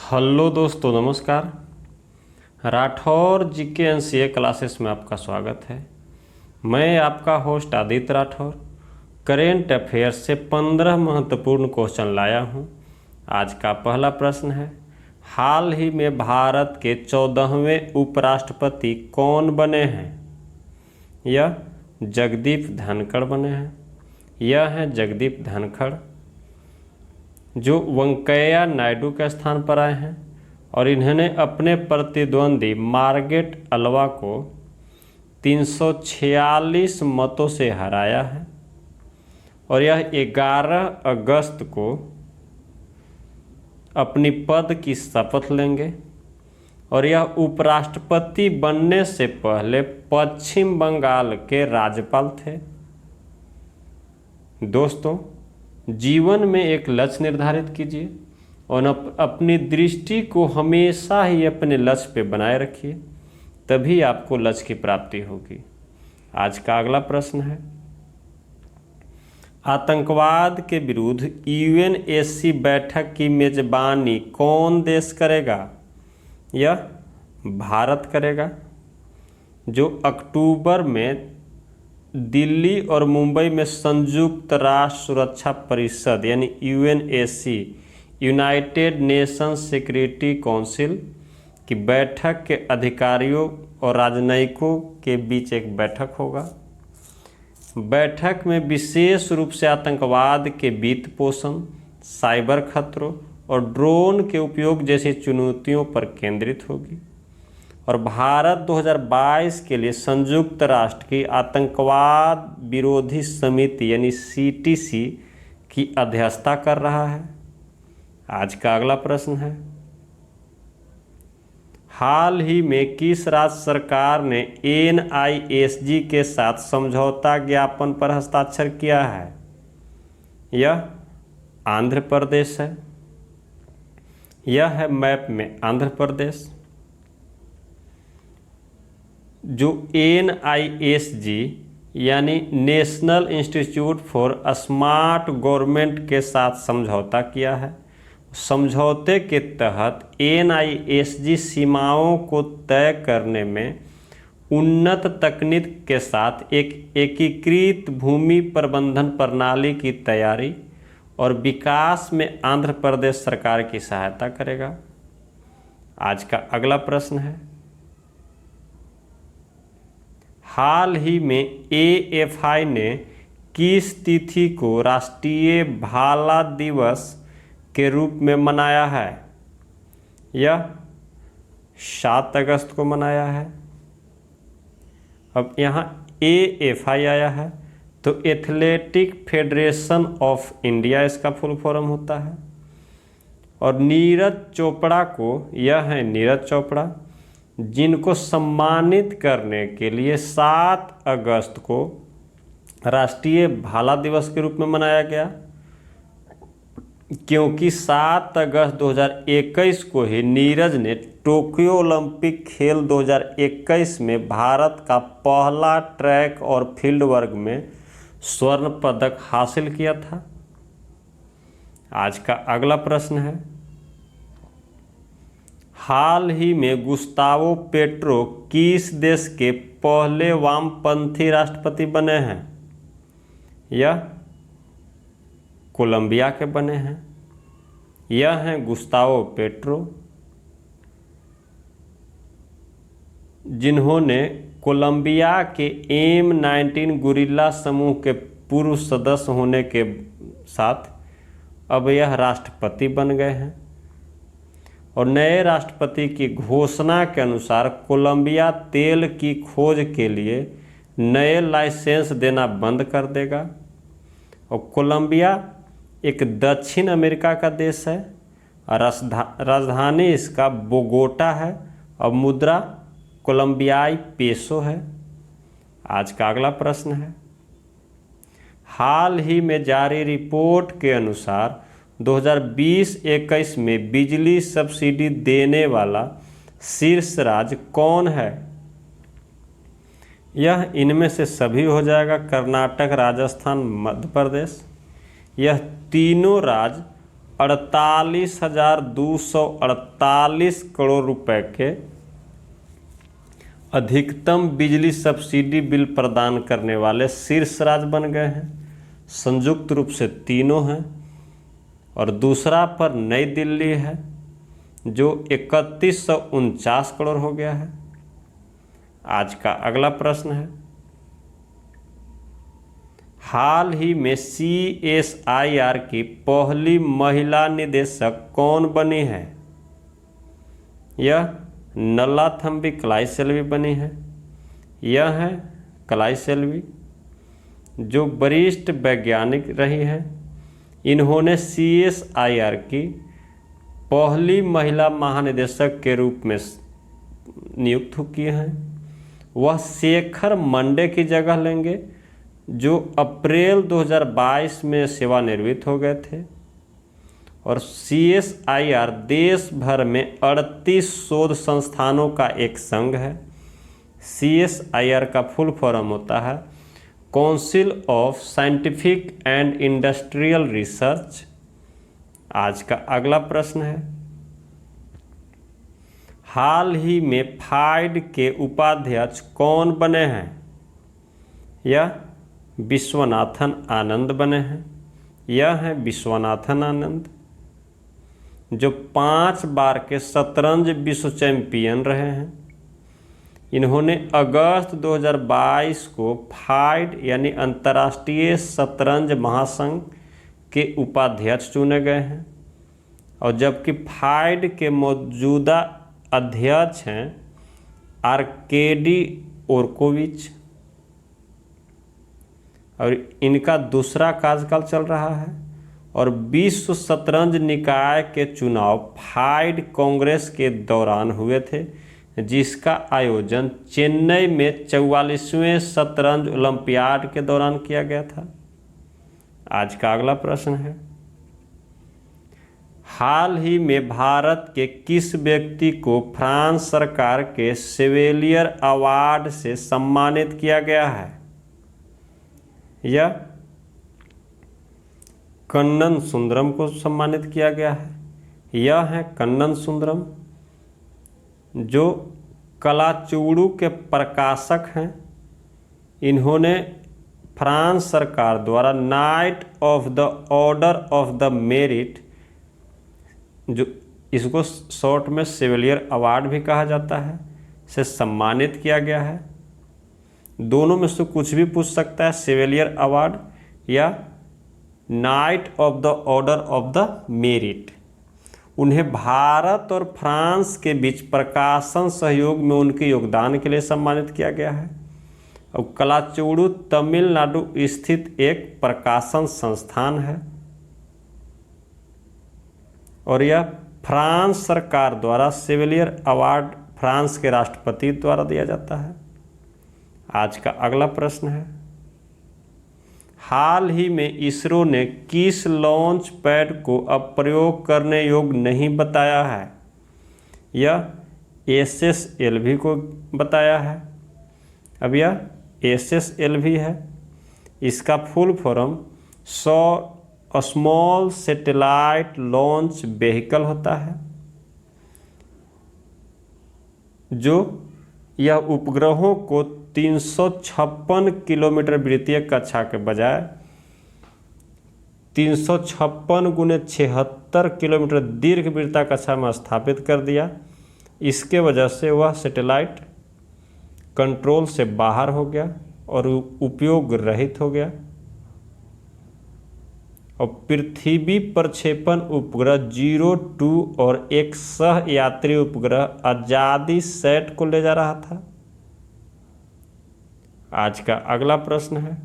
Hello दोस्तों, नमस्कार। Rathore GK NCA classes में आपका स्वागत है। मैं आपका host Aditya Rathore current affairs से 15 महत्वपूर्ण क्वेश्चन लाया हूं। आज का पहला प्रश्न है, हाल ही में भारत के 14वें उपराष्ट्रपति कौन बने हैं? यह जगदीप धनखड़ बने हैं। यह हैं जगदीप धनखड़, जो वेंकैया नायडू के स्थान पर आए हैं और इन्होंने अपने प्रतिद्वंदी मार्गरेट अल्वा को 346 मतों से हराया है और यह 11 अगस्त को अपनी पद की शपथ लेंगे और यह उपराष्ट्रपति बनने से पहले पश्चिम बंगाल के राज्यपाल थे। दोस्तों, जीवन में एक लक्ष्य निर्धारित कीजिए और अपनी दृष्टि को हमेशा ही अपने लक्ष्य पे बनाए रखिए, तभी आपको लक्ष्य की प्राप्ति होगी। आज का अगला प्रश्न है, आतंकवाद के विरुद्ध यूएनएससी बैठक की मेजबानी कौन देश करेगा? यह भारत करेगा, जो अक्टूबर में दिल्ली और मुंबई में संयुक्त राष्ट्र सुरक्षा परिषद यानी UNSC United Nations security council की बैठक के अधिकारियों और राजनयिकों के बीच एक बैठक होगा। बैठक में विशेष रूप से आतंकवाद के वित्त पोषण, साइबर खतरों और ड्रोन के उपयोग जैसी चुनौतियों पर केंद्रित होगी और भारत 2022 के लिए संयुक्त राष्ट्र की आतंकवाद विरोधी समिति यानी सीटीसी की अध्यक्षता कर रहा है। आज का अगला प्रश्न है, हाल ही में किस राज्य सरकार ने एनआईएसजी के साथ समझौता ज्ञापन पर हस्ताक्षर किया है? यह आंध्र प्रदेश है। यह है मैप में आंध्र प्रदेश। जो एनआईएसजी यानी national institute for smart government के साथ समझौता किया है। समझौते के तहत एनआईएसजी सीमाओं को तय करने में उन्नत तकनीक के साथ एक एकीकृत भूमि प्रबंधन प्रणाली की तैयारी और विकास में आंध्र प्रदेश सरकार की सहायता करेगा। आज का अगला प्रश्न है, हाल ही में एएफआई ने किस तिथि को राष्ट्रीय भाला दिवस के रूप में मनाया है? यह 7 अगस्त को मनाया है। अब यहाँ एएफआई आया है तो एथलेटिक फेडरेशन ऑफ इंडिया इसका फुल फॉर्म होता है। और नीरज चोपड़ा को, यह है नीरज चोपड़ा, जिनको सम्मानित करने के लिए 7 अगस्त को राष्ट्रीय भाला दिवस के रूप में मनाया गया, क्योंकि 7 अगस्त 2021 को ही नीरज ने टोक्यो ओलंपिक खेल 2021 में भारत का पहला ट्रैक और फील्ड वर्ग में स्वर्ण पदक हासिल किया था। आज का अगला प्रश्न है, हाल ही में गुस्तावो पेट्रो किस देश के पहले वामपंथी राष्ट्रपति बने हैं? यह कोलंबिया के बने हैं। यह हैं गुस्तावो पेट्रो, जिन्होंने कोलंबिया के M19 गुरिल्ला समूह के पूर्व सदस्य होने के साथ अब यह राष्ट्रपति बन गए हैं। और नए राष्ट्रपति की घोषणा के अनुसार कोलंबिया तेल की खोज के लिए नए लाइसेंस देना बंद कर देगा। और कोलंबिया एक दक्षिण अमेरिका का देश है और राजधानी इसका बोगोटा है और मुद्रा कोलंबियाई पेसो है। आज का अगला प्रश्न है, हाल ही में जारी रिपोर्ट के अनुसार 2020-21 में बिजली सब्सिडी देने वाला शीर्ष राज्य कौन है? यह इनमें से सभी हो जाएगा, कर्नाटक, राजस्थान, मध्य प्रदेश। यह तीनों राज्य 48,248 करोड़ रुपए के अधिकतम बिजली सब्सिडी बिल प्रदान करने वाले शीर्ष राज्य बन गए हैं। संयुक्त रूप से तीनों हैं और दूसरा पर नई दिल्ली है जो 3149 करोड़ हो गया है। आज का अगला प्रश्न है, हाल ही में CSIR की पहली महिला निदेशक कौन बनी है? यह नल्लाथम्बी कलाईसेल्वी बनी है। यह है कलाईसेल्वी जो वरिष्ठ वैज्ञानिक रही है। इन्होंने CSIR की पहली महिला महानिदेशक के रूप में नियुक्त किए हैं। वह शेखर मंडे की जगह लेंगे जो अप्रैल 2022 में सेवानिवृत्त हो गए थे। और CSIR देश भर में 38 शोध संस्थानों का एक संघ है। CSIR का फुल फॉर्म होता है council of scientific and industrial research. आज का अगला प्रश्न है, हाल ही में फाइड के उपाध्यक्ष कौन बने हैं? यह विश्वनाथन आनंद बने हैं। यह है विश्वनाथन आनंद जो 5 बार के शतरंज विश्व चैंपियन रहे हैं। इन्होंने अगस्त 2022 को फाइड यानी अंतर्राष्ट्रीय शतरंज महासंघ के उपाध्यक्ष चुने गए हैं। और जबकि फाइड के मौजूदा अध्यक्ष हैं आर्केडी ओर्कोविच और इनका दूसरा कार्यकाल चल रहा है। और विश्व शतरंज निकाय के चुनाव फाइड कांग्रेस के दौरान हुए थे जिसका आयोजन चेन्नई में 44वें शतरंज ओलंपियाड के दौरान किया गया था। आज का अगला प्रश्न है, हाल ही में भारत के किस व्यक्ति को फ्रांस सरकार के शेवेलियर अवार्ड से सम्मानित किया गया है? यह कन्नन सुंदरम को सम्मानित किया गया है। यह है कन्नन सुंदरम जो कलाचूड़ू के प्रकाशक हैं। इन्होंने फ्रांस सरकार द्वारा night of the order of the merit, जो इसको शॉर्ट में शेवेलियर अवार्ड भी कहा जाता है, से सम्मानित किया गया है। दोनों में से कुछ भी पूछ सकता है, शेवेलियर अवार्ड या night of the order of the merit. उन्हें भारत और फ्रांस के बीच प्रकाशन सहयोग में उनके योगदान के लिए सम्मानित किया गया है। और कलाचूड़ू तमिलनाडु स्थित एक प्रकाशन संस्थान है और यह फ्रांस सरकार द्वारा शेवेलियर अवार्ड फ्रांस के राष्ट्रपति द्वारा दिया जाता है। आज का अगला प्रश्न है, हाल ही में इसरो ने किस लॉन्च पैड को अब प्रयोग करने योग्य नहीं बताया है? यह SSLV को बताया है। अब यह SSLV है। इसका full form small satellite launch vehicle होता है जो यह उपग्रहों को 356 किलोमीटर वृत्तीय कक्षा के बजाय 356 गुने 76 किलोमीटर दीर्घ वृत्ता कक्षा में स्थापित कर दिया। इसके वजह से वह सैटेलाइट कंट्रोल से बाहर हो गया और उपयोग रहित हो गया। और पृथ्वी प्रक्षेपण उपग्रह 02 और एक सह यात्री उपग्रह आजादी सैट को ले जा रहा था। आज का अगला प्रश्न है,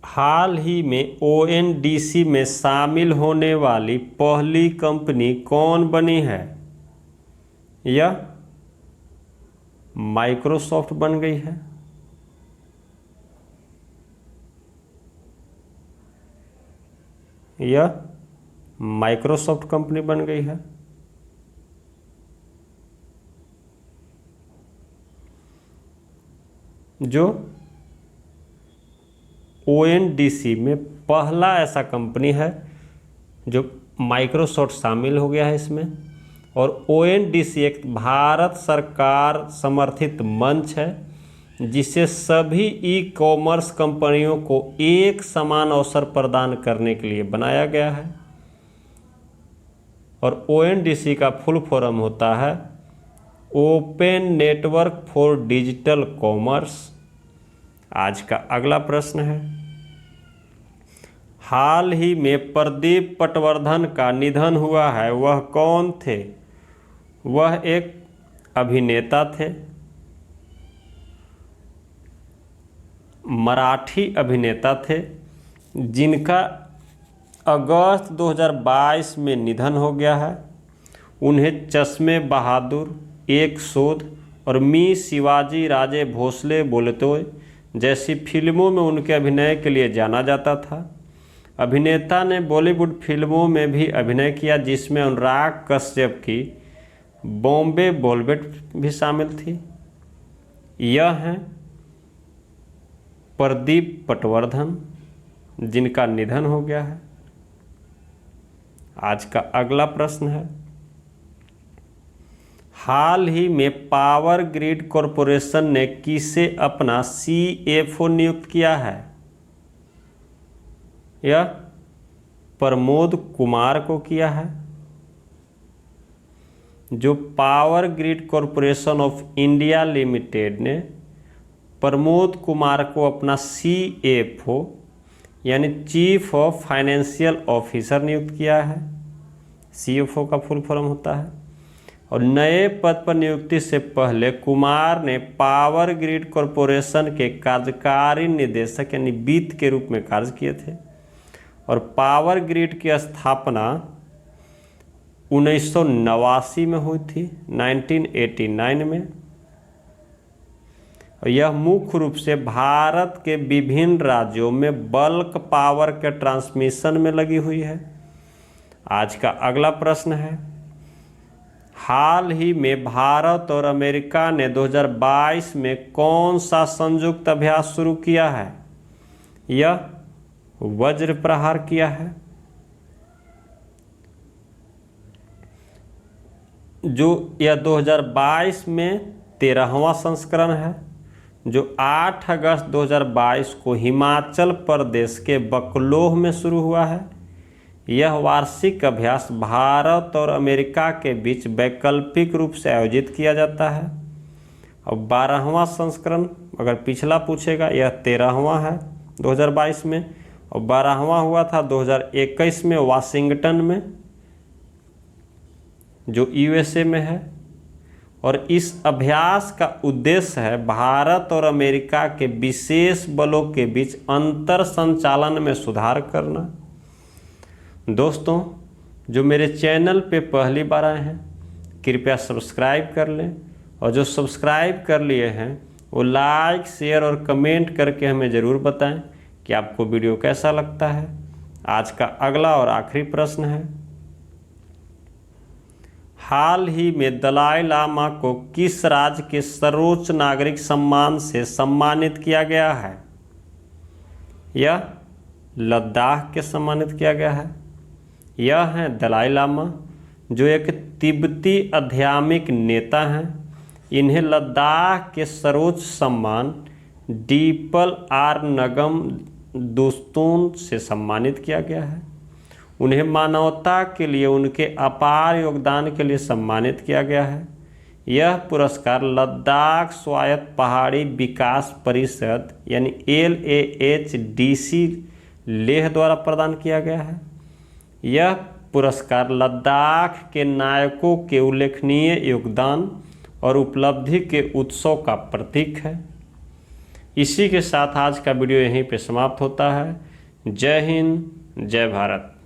हाल ही में ONDC में शामिल होने वाली पहली कंपनी कौन बनी है? यह माइक्रोसॉफ्ट बन गई है। यह माइक्रोसॉफ्ट कंपनी बन गई है। जो ONDC में पहला ऐसा कंपनी है जो माइक्रोसॉफ्ट शामिल हो गया है इसमें। और ONDC एक भारत सरकार समर्थित मंच है जिसे सभी ई-कॉमर्स कंपनियों को एक समान अवसर प्रदान करने के लिए बनाया गया है। और ONDC का फुल फॉर्म होता है open network for digital commerce. आज का अगला प्रश्न है, हाल ही में प्रदीप पटवर्धन का निधन हुआ है, वह कौन थे? वह एक अभिनेता थे, मराठी अभिनेता थे, जिनका अगस्त 2022 में निधन हो गया है। उन्हें चश्मे बहादुर, एक शोध और मी शिवाजी राजे भोसले बोलते जैसी फिल्मों में उनके अभिनय के लिए जाना जाता था। अभिनेता ने बॉलीवुड फिल्मों में भी अभिनय किया जिसमें अनुराग कश्यप की बॉम्बे वेलवेट भी शामिल थी। यह हैं प्रदीप पटवर्धन, जिनका निधन हो गया है। आज का अगला प्रश्न है, हाल ही में पावर ग्रिड कॉरपोरेशन ने किसे अपना CFO नियुक्त किया है? यह प्रमोद कुमार को किया है। जो power grid corporation of India limited ने प्रमोद कुमार को अपना CFO यानी चीफ ऑफ फाइनेंशियल ऑफिसर नियुक्त किया है। CFO का फुल फॉर्म होता है। और नए पद पर नियुक्ति से पहले कुमार ने पावर ग्रिड कॉरपोरेशन के कार्यकारी निदेशक यानी वित्त के रूप में कार्य किए थे। और पावर ग्रिड की स्थापना 1989 में हुई थी, 1989 में। और यह मुख्य रूप से भारत के विभिन्न राज्यों में बल्क पावर के ट्रांसमिशन में लगी हुई है। आज का अगला प्रश्न है, हाल ही में भारत और अमेरिका ने 2022 में कौन सा संयुक्त अभ्यास शुरू किया है? यह वज्र प्रहार किया है। जो यह 2022 में 13वां संस्करण है, जो 8 अगस्त 2022 को हिमाचल प्रदेश के बकलोह में शुरू हुआ है। यह वार्षिक अभ्यास भारत और अमेरिका के बीच वैकल्पिक रूप से आयोजित किया जाता है। और 12वां संस्करण अगर पिछला पूछेगा, यह 13वां है 2022 में, और 12वां हुआ था 2021 में वाशिंगटन में, जो USA में है। और इस अभ्यास का उद्देश्य है भारत और अमेरिका के विशेष बलों के बीच अंतर संचालन में सुधार करना। दोस्तों, जो मेरे चैनल पे पहली बार आए हैं कृपया सब्सक्राइब कर लें, और जो सब्सक्राइब कर लिए हैं वो लाइक, शेयर और कमेंट करके हमें ज़रूर बताएं कि आपको वीडियो कैसा लगता है। आज का अगला और आखिरी प्रश्न है, हाल ही में दलाई लामा को किस राज्य के सर्वोच्च नागरिक सम्मान से सम्मानित किया गया है? यह लद्दाख के सम्मानित किया गया है। यह हैं दलाई लामा, जो एक तिब्बती आध्यात्मिक नेता हैं। इन्हें लद्दाख के सर्वोच्च सम्मान डीपल आर नगम दोस्तों से सम्मानित किया गया है। उन्हें मानवता के लिए उनके अपार योगदान के लिए सम्मानित किया गया है। यह पुरस्कार लद्दाख स्वायत्त पहाड़ी विकास परिषद यानी LAHDC लेह द्वारा प्रदान किया गया है। यह पुरस्कार लद्दाख के नायकों के उल्लेखनीय योगदान और उपलब्धि के उत्सव का प्रतीक है। इसी के साथ आज का वीडियो यहीं पे समाप्त होता है। जय हिंद, जय भारत।